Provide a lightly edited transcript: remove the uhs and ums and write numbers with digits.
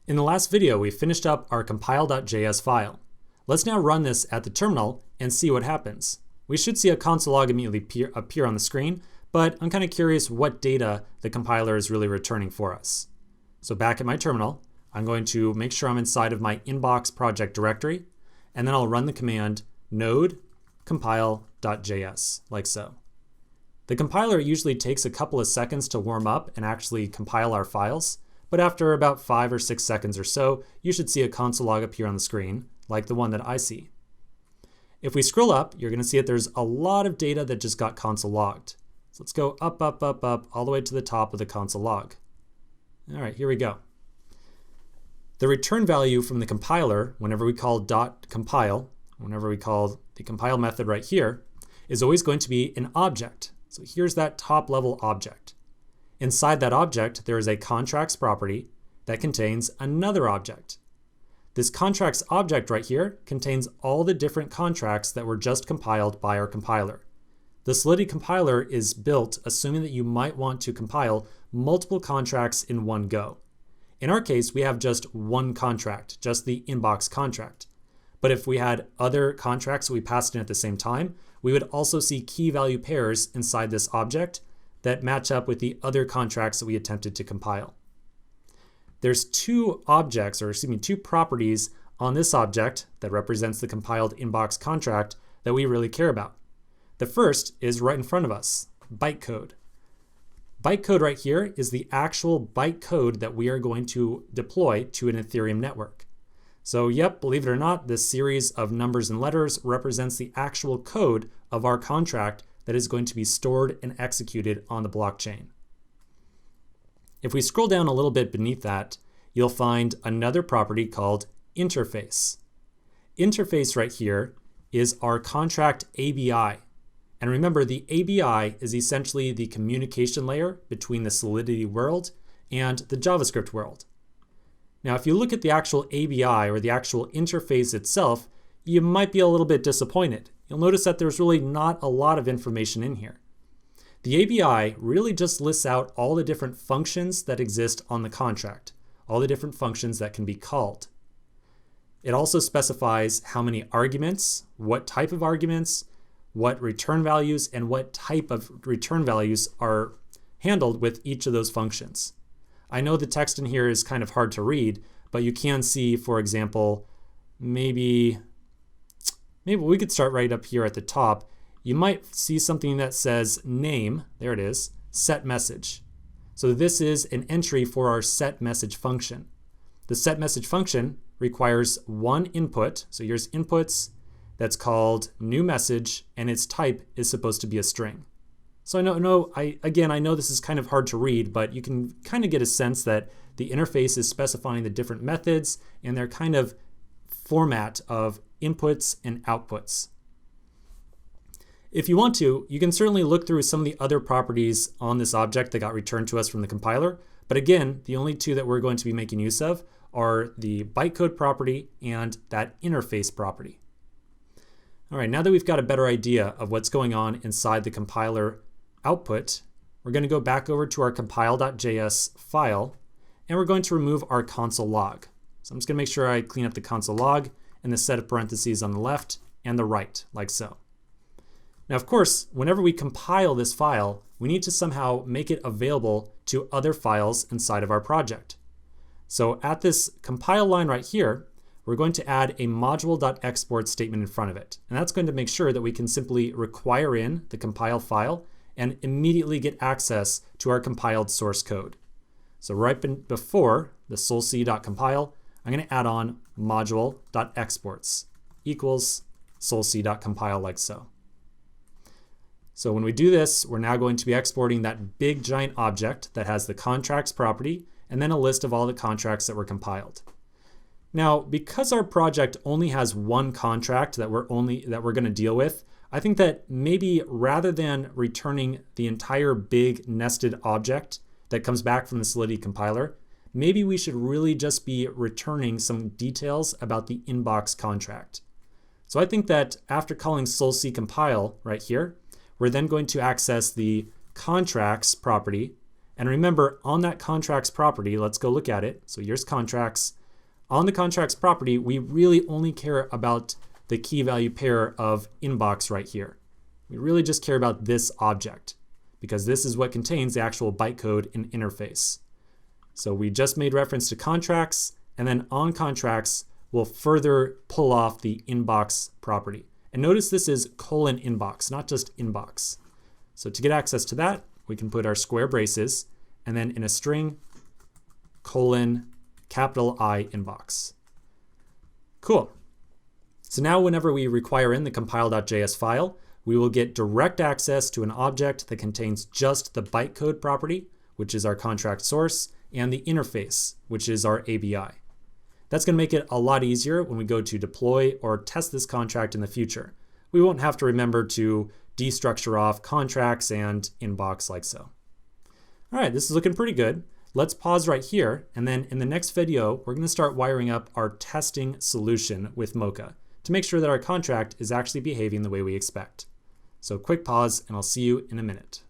In the last video, we finished up our compile.js file. Let's now run this at the terminal and see what happens. We should see a console log immediately appear on the screen, but I'm kind of curious what data the compiler is really returning for us. So back at my terminal, I'm going to make sure I'm inside of my inbox project directory, and then I'll run the command node compile.js, like so. The compiler usually takes a couple of seconds to warm up and actually compile our files, but after about 5 or 6 seconds or so, you should see a console log appear on the screen, like the one that I see. If we scroll up, you're going to see that there's a lot of data that just got console logged. So let's go up, all the way to the top of the console log. All right, here we go. The return value from the compiler, whenever we call .compile, whenever we call the compile method right here, is always going to be an object. So here's that top level object. Inside that object, there is a contracts property that contains another object. This contracts object right here contains all the different contracts that were just compiled by our compiler. The Solidity compiler is built assuming that you might want to compile multiple contracts in one go. In our case, we have just one contract, just the inbox contract. But if we had other contracts that we passed in at the same time, we would also see key value pairs inside this object that match up with the other contracts that we attempted to compile. There's two properties on this object that represents the compiled inbox contract that we really care about. The first is right in front of us, bytecode. Bytecode right here is the actual bytecode that we are going to deploy to an Ethereum network. So yep, believe it or not, this series of numbers and letters represents the actual code of our contract that is going to be stored and executed on the blockchain. If we scroll down a little bit beneath that, you'll find another property called interface. Interface right here is our contract ABI. And remember, the ABI is essentially the communication layer between the Solidity world and the JavaScript world. Now, if you look at the actual ABI or the actual interface itself, you might be a little bit disappointed. You'll notice that there's really not a lot of information in here. The ABI really just lists out all the different functions that exist on the contract, all the different functions that can be called. It also specifies how many arguments, what type of arguments, what return values, and what type of return values are handled with each of those functions. I know the text in here is kind of hard to read, but you can see, for example, maybe we could start right up here at the top. You might see something that says name, there it is, set message. So this is an entry for our set message function. The set message function requires one input, so here's inputs, that's called new message, and its type is supposed to be a string. So I know this is kind of hard to read, but you can kind of get a sense that the interface is specifying the different methods and their kind of format of inputs and outputs. If you want to, you can certainly look through some of the other properties on this object that got returned to us from the compiler. But again, the only two that we're going to be making use of are the bytecode property and that interface property. All right, now that we've got a better idea of what's going on inside the compiler output, we're going to go back over to our compile.js file, and we're going to remove our console log. So I'm just going to make sure I clean up the console log and the set of parentheses on the left and the right, like so. Now, of course, whenever we compile this file, we need to somehow make it available to other files inside of our project. So at this compile line right here, we're going to add a module.export statement in front of it. And that's going to make sure that we can simply require in the compile file and immediately get access to our compiled source code. So right before the solc.compile, I'm going to add on module.exports equals solc.compile, like so. So when we do this, we're now going to be exporting that big giant object that has the contracts property and then a list of all the contracts that were compiled. Now, because our project only has one contract that we're going to deal with, I think that maybe rather than returning the entire big nested object that comes back from the Solidity compiler, maybe we should really just be returning some details about the inbox contract. So I think that after calling solc compile right here, we're then going to access the contracts property And remember, on that contracts property, let's go look at it. So here's contracts. On the contracts property, we really only care about the key value pair of inbox right here. We really just care about this object because this is what contains the actual bytecode and interface. So we just made reference to contracts, and then on contracts, we'll further pull off the inbox property. And notice this is :inbox, not just inbox. So to get access to that, we can put our square braces, and then in a string, :capital I inbox. Cool. So now whenever we require in the compile.js file, we will get direct access to an object that contains just the bytecode property, which is our contract source, and the interface, which is our ABI. That's going to make it a lot easier when we go to deploy or test this contract in the future. We won't have to remember to destructure off contracts and inbox like so. All right, this is looking pretty good. Let's pause right here, and then in the next video, we're going to start wiring up our testing solution with Mocha to make sure that our contract is actually behaving the way we expect. So quick pause, and I'll see you in a minute.